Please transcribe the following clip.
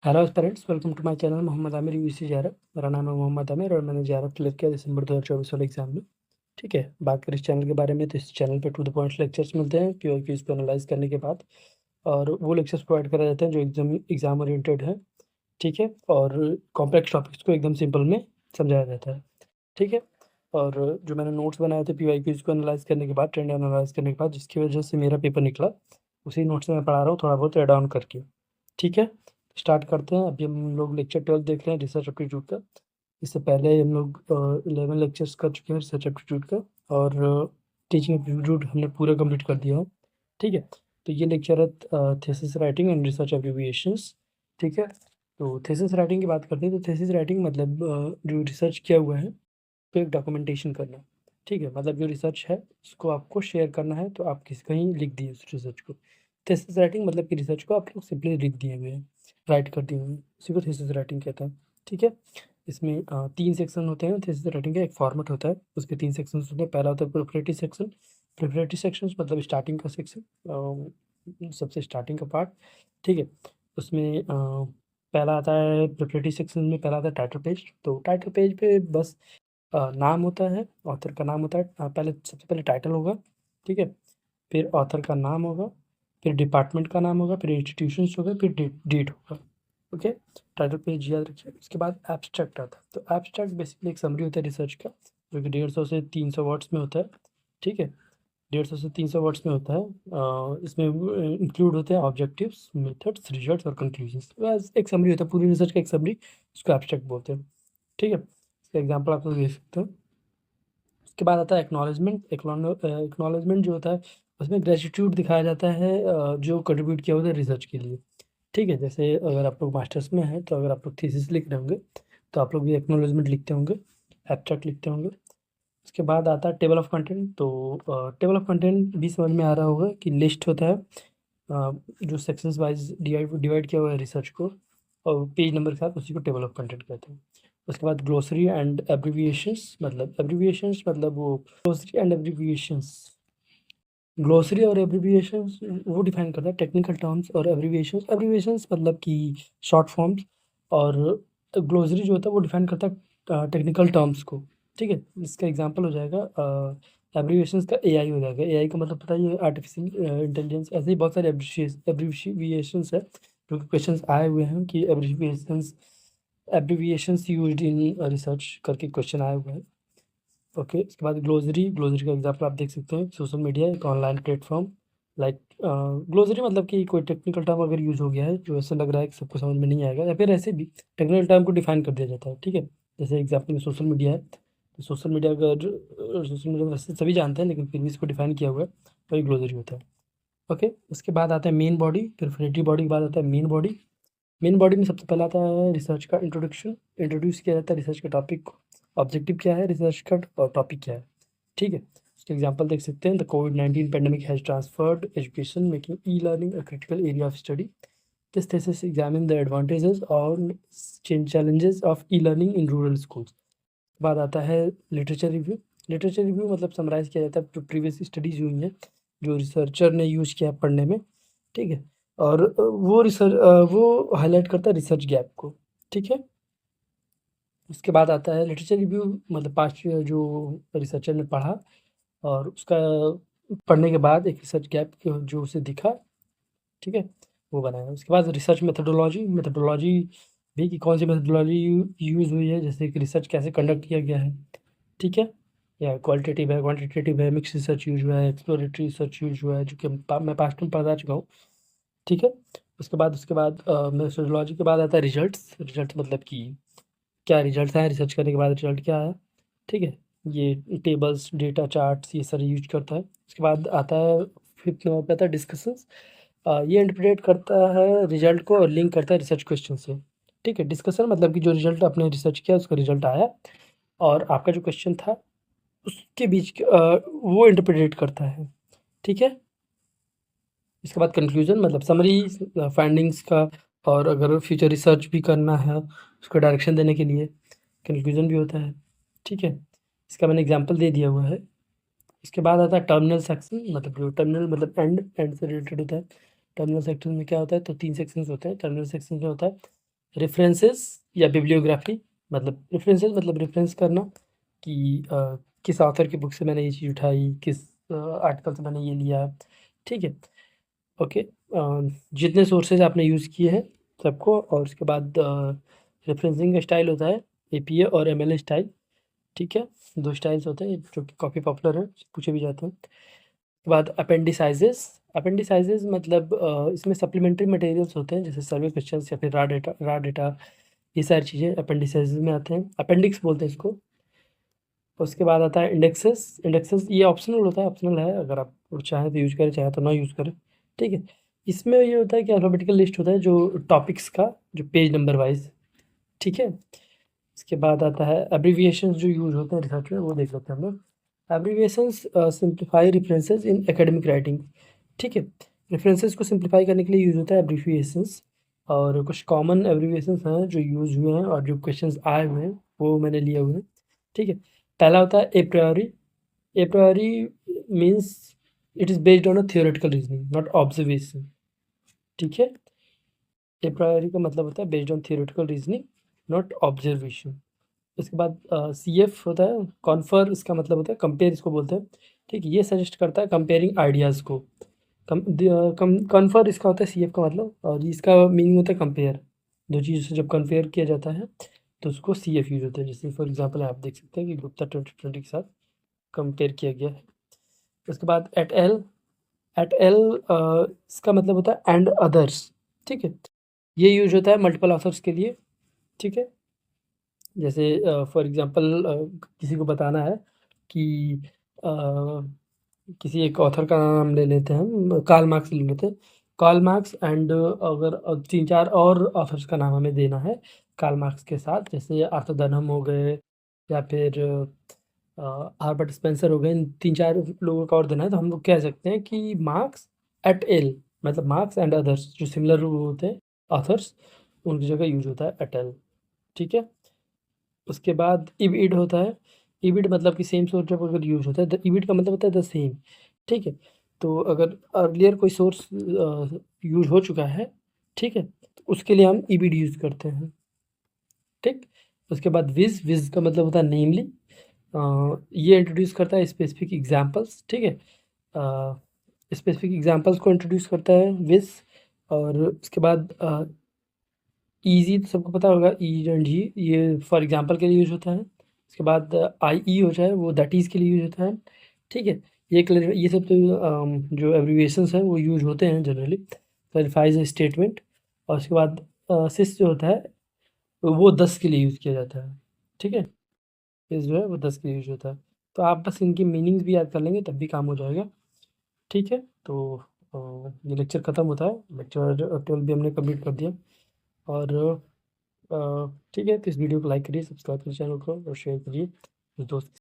Hello parents, welcome to my channel Mohammad Aamir यूसी ज़ारब। मेरा नाम है मोहम्मद आमिर और मैंने ज़ारब क्लियर किया दिसंबर 2024 वाले एग्जाम में। ठीक है, बात करें इस चैनल के बारे में तो इस चैनल पे टू द पॉइंट लेक्चर्स मिलते हैं क्यों क्यूज़ को एनालाइज करने के बाद, और वो लेक्चर्स प्रोवाइड कराए जाते हैं जो एग्जाम ओरिएंटेड है। ठीक है, और कॉम्प्लेक्स टॉपिक्स को एकदम सिंपल में समझाया जाता है। ठीक है, और जो मैंने नोट्स बनाए थे पी वाई क्यूज़ को एनालाइज करने के बाद, ट्रेंड एनालाइज करने के बाद, जिसकी वजह से मेरा पेपर निकला, उसी नोट्स से मैं पढ़ा रहा हूँ थोड़ा बहुत एड ऑन करके। ठीक है, स्टार्ट करते हैं। अभी हम लोग लेक्चर 12 देख रहे हैं रिसर्च एप्टीट्यूड का। इससे पहले हम लोग 11 लेक्चर्स कर चुके हैं रिसर्च एप्टीट्यूड का, और टीचिंग एप्टीट्यूड हमने पूरा कंप्लीट कर दिया है। ठीक है, तो ये लेक्चर है thesis writing and research abbreviations. ठीक है, तो थीसिस राइटिंग की बात करते हैं तो थीसिस राइटिंग मतलब जो रिसर्च किया हुआ है तो एक डॉक्यूमेंटेशन करना। ठीक है, मतलब जो रिसर्च है उसको आपको शेयर करना है तो आप किसी कहीं लिख दिए उस रिसर्च को। थीसिस राइटिंग मतलब कि रिसर्च को आप लोग सिंपली लिख दिए हुए हैं, राइट कर दिए हुए हैं, उसी को थीसिस राइटिंग कहते हैं। ठीक है, इसमें 3 सेक्शन होते हैं। थीसिस राइटिंग का एक फॉर्मेट होता है, उसके 3 सेक्शंस होते हैं। पहला होता है प्रिपरेटरी सेक्शन। प्रिपरेटरी सेक्शंस मतलब स्टार्टिंग का सेक्शन, सबसे स्टार्टिंग का पार्ट। ठीक है, उसमें पहला आता है प्रिपरेटरी सेक्शन में, पहला आता है टाइटल पेज। तो टाइटल पेज पे बस नाम होता है, ऑथर का नाम होता है। पहले सबसे पहले टाइटल होगा। ठीक है, फिर ऑथर का नाम होगा, फिर डिपार्टमेंट का नाम होगा, फिर इंस्टीट्यूशंस होगा, फिर डेट होगा। ओके, टाइटल पेज याद रखिए। उसके बाद एब्स्ट्रैक्ट आता है। तो एब्स्ट्रैक्ट बेसिकली एक समरी होता है रिसर्च का, जो कि 150 से 300 वर्ड्स में होता है। ठीक है, 150 से 300 वर्ड्स में होता है। इसमें इंक्लूड होते हैं ऑब्जेक्टिव्स, मेथड्स, रिजल्ट्स और कंक्लूजन्स। बस एक समरी होता है पूरी रिसर्च का, एक समरी, उसको एब्स्ट्रैक्ट बोलते हैं। ठीक है, इसका एग्जाम्पल आप लोग देख सकते हैं। उसके बाद आता है एक्नॉलेजमेंट। एक्नॉलेजमेंट जो होता है उसमें ग्रेटिट्यूड दिखाया जाता है जो कंट्रीब्यूट किया होता है रिसर्च के लिए। ठीक है, जैसे अगर आप लोग मास्टर्स में हैं तो अगर आप लोग थीसिस लिख रहे होंगे तो आप लोग भी एक्नॉलेजमेंट लिखते होंगे, एब्स्ट्रैक्ट लिखते होंगे। उसके बाद आता है टेबल ऑफ कंटेंट। तो टेबल ऑफ कंटेंट भी समझ में आ रहा होगा कि लिस्ट होता है जो सेक्शंस वाइज डिवाइड किया हुआ है रिसर्च को, और पेज नंबर के साथ उसी को टेबल ऑफ कंटेंट कहते हैं। उसके बाद ग्लोसरी एंड एब्रीविएशंस मतलब वो ग्लोसरी एंड एब्रीविएशंस। ग्लोसरी और एब्रीविएशंस वो डिफाइन करता है टेक्निकल टर्म्स, और एब्रीविएशंस मतलब कि शॉर्ट फॉर्म्स, और ग्लोसरी जो होता है वो डिफाइन करता है टेक्निकल टर्म्स को। ठीक है, इसका एग्जांपल हो जाएगा एब्रीविएशंस का एआई हो जाएगा। एआई का मतलब पता है, ये आर्टिफिशियल इंटेलिजेंस। ऐसे ही बहुत सारे एब्रीविएशंस है जो कि क्वेश्चन आए हुए हैं कि एब्रीविएशंस यूज्ड इन रिसर्च करके क्वेश्चन आए हुए हैं। ओके, इसके बाद ग्लोसरी का एग्जांपल आप देख सकते हैं। सोशल मीडिया एक ऑनलाइन प्लेटफॉर्म लाइक ग्लोसरी मतलब कि कोई टेक्निकल टर्म अगर यूज़ हो गया है जो ऐसा लग रहा है कि सबको समझ में नहीं आएगा, या फिर ऐसे भी टेक्निकल टर्म को डिफाइन कर दिया जाता है। ठीक है, जैसे एग्जाम्पल में सोशल मीडिया है, तो सोशल मीडिया अगर सोशल मीडिया वैसे सभी जानते हैं लेकिन फिर भी इसको डिफाइन किया हुआ है तो ये ग्लोसरी होता है। ओके, उसके बाद आता है मेन बॉडी। फिर प्रिपरेटरी बॉडी के बाद आता है मेन बॉडी। मेन बॉडी में सबसे पहला आता है रिसर्च का इंट्रोडक्शन। इंट्रोड्यूस किया जाता है रिसर्च के टॉपिक को, ऑब्जेक्टिव क्या है रिसर्च का और टॉपिक क्या है। ठीक है, उसके एग्जांपल देख सकते हैं। द कोविड-19 pandemic has transformed education, making e learning a critical area of study. This thesis examine the advantages और challenges of e learning in rural schools. बाद आता है लिटरेचर रिव्यू। लिटरेचर रिव्यू मतलब समराइज़ किया जाता है जो प्रीवियस स्टडीज़ हुई हैं, जो रिसर्चर ने यूज़ किया है पढ़ने में। ठीक है, और वो हाइलाइट करता है रिसर्च गैप को। ठीक है, उसके बाद आता है लिटरेचर रिव्यू मतलब पास्ट जो रिसर्चर ने पढ़ा और उसका पढ़ने के बाद एक रिसर्च गैप जो उसे दिखा। ठीक है, वो बनाया। उसके बाद रिसर्च मेथोडोलॉजी। मेथोडोलॉजी भी कि कौन सी मेथोडोलॉजी यूज़ हुई है, जैसे कि रिसर्च कैसे कंडक्ट किया गया है। ठीक है, या क्वालिटेटिव है, क्वांटिटेटिव है, मिक्स रिसर्च यूज़ हुआ है, एक्सप्लोरेटरी रिसर्च यूज़ हुआ है, जो कि मैं पास्ट में पढ़ा चुका हूँ। ठीक है, उसके बाद मेथोडोलॉजी के बाद आता है रिजल्ट्स। रिजल्ट्स मतलब कि क्या रिजल्ट्स आए, रिसर्च करने के बाद रिजल्ट क्या आया। ठीक है, ये टेबल्स, डेटा, चार्ट्स ये सारे यूज़ करता है। उसके बाद आता है 5th नंबर पे आता है डिस्कशंस। ये इंटरप्रेट करता है रिजल्ट को और लिंक करता है रिसर्च क्वेश्चन से। ठीक है, डिस्कशन मतलब कि जो रिजल्ट आपने रिसर्च किया उसका रिजल्ट आया और आपका जो क्वेश्चन था उसके बीच वो इंटरप्रेट करता है। ठीक है, इसके बाद कंक्लूजन मतलब समरी फाइंडिंग्स का, और अगर फ्यूचर रिसर्च भी करना है उसको डायरेक्शन देने के लिए कंक्लूजन भी होता है। ठीक है, इसका मैंने एग्जांपल दे दिया हुआ है। इसके बाद आता है टर्मिनल सेक्शन। मतलब जो टर्मिनल मतलब एंड से रिलेटेड होता है। टर्मिनल सेक्शन में क्या होता है, तो 3 सेक्शंस होते हैं। टर्मिनल सेक्शन क्या होता है, रेफरेंसेस या बिब्लियोग्राफी, मतलब रेफरेंसेस मतलब रेफरेंस करना कि किस ऑथर की बुक से मैंने ये चीज़ उठाई, किस आर्टिकल से मैंने ये लिया, ठीक है। ओके, जितने सोर्सेज आपने यूज़ किए हैं सबको, और उसके बाद रेफरेंसिंग का स्टाइल होता है एपीए और एमएलए स्टाइल, ठीक है। 2 स्टाइल्स होते हैं जो कि काफ़ी पॉपुलर है, पूछे भी जाते हैं। उसके बाद अपेंडिसाइजेस, अपेंडिसाइजेस मतलब इसमें सप्लीमेंट्री मटेरियल्स होते हैं, जैसे सर्वे क्वेश्चंस या फिर रा डेटा, ये सारी चीज़ें अपेंडिसाइजेस में आते हैं, अपेंडिक्स बोलते हैं इसको। उसके बाद आता है इंडेक्सेस, इंडेक्सेस ये ऑप्शनल होता है, ऑप्शनल है, अगर आप चाहें तो यूज़ करें, चाहे तो ना यूज़ करें, ठीक है। इसमें ये होता है कि अल्फ़ाबेटिकल लिस्ट होता है जो टॉपिक्स का, जो पेज नंबर वाइज़, ठीक है। इसके बाद आता है एब्रिविएशंस जो यूज़ होते हैं रिसर्च में, वो देख लेते हैं हम लोग। एब्रिविएशंस सिंप्लीफाई रेफरेंसेस इन एकेडमिक राइटिंग, ठीक है। रेफरेंसेस को सिंप्लीफाई करने के लिए यूज़ होता है एब्रिविएशंस, और कुछ कॉमन एब्रिविएशंस हैं जो यूज़ हुए हैं और जो क्वेश्चंस आए हुए हैं वो मैंने लिए हुए हैं, ठीक है। पहला होता है a priori, a priori means it is based on a theoretical reasoning not observation, ठीक है। ए प्रायोरी का मतलब होता है based on theoretical reasoning not observation. उसके बाद सी एफ होता है कॉन्फर, इसका मतलब होता है कंपेयर, इसको बोलते हैं, ठीक है। ये सजेस्ट करता है कंपेयरिंग आइडियाज़ को। कॉन्फर इसका होता है सी एफ का मतलब, और इसका मीनिंग होता है कंपेयर, दो चीज़ों से जब कंपेयर किया जाता है तो उसको सी एफ यूज होता है। जैसे फॉर एग्जाम्पल आप देख सकते हैं कि गुप्ता 2020 के साथ कंपेयर किया गया है। उसके बाद एट एल इसका मतलब होता है एंड अदर्स, ठीक है। ये यूज होता है मल्टीपल ऑथर्स के लिए, ठीक है। जैसे फॉर एग्जांपल किसी को बताना है कि अ, किसी एक ऑथर का नाम ले लेते हैं हम, कार्ल मार्क्स ले लेते हैं। कार्ल मार्क्स एंड अगर 3-4 और ऑथर्स का नाम हमें देना है कार्ल मार्क्स के साथ, जैसे आर्थर डनहम हो गए या फिर हर्बर्ट स्पेंसर हो गए, इन 3-4 लोगों का और देना है, तो हम लोग कह सकते हैं कि मार्क्स एट एल, मतलब मार्क्स एंड अदर्स जो सिमिलर होते हैं ऑथर्स, उनकी जगह यूज होता है एट एल, ठीक है। उसके बाद इबिड होता है, इबिड मतलब कि सेम सोर्स जब अगर यूज़ होता है तो इबिड का मतलब होता है द सेम, ठीक है। तो अगर अर्लियर कोई सोर्स यूज़ हो चुका है, ठीक है, तो उसके लिए हम इबिड यूज़ करते हैं, ठीक। उसके बाद विज़, विज़ का मतलब होता है नेमली, ये इंट्रोड्यूस करता है स्पेसिफिक एग्जांपल्स, ठीक है। स्पेसिफिक एग्जांपल्स को इंट्रोड्यूस करता है विज़। और उसके बाद ईज़ी तो सबको पता होगा, ई एंड जी, ये फॉर एग्जांपल के लिए यूज़ होता है। उसके बाद आई हो जाए वो दैट इज़ के लिए यूज़ होता है, ठीक है। ये सब तो जो एब्रिविएशंस हैं वो यूज़ होते हैं जनरली, क्लैरिफाइज स्टेटमेंट। और उसके बाद सिस जो होता है वो 10 के लिए यूज़ किया जाता है, ठीक है। सिस जो है वो 10 के लिए यूज़ होता है। तो आप बस इनकी मीनिंग्स भी याद कर लेंगे तब भी काम हो जाएगा, ठीक है। तो ये लेक्चर ख़त्म होता है, लेक्चर 12 भी हमने कंप्लीट कर दिया। और ठीक है, तो इस वीडियो को लाइक करिए, सब्सक्राइब करिए चैनल को और शेयर करिए उस दोस्त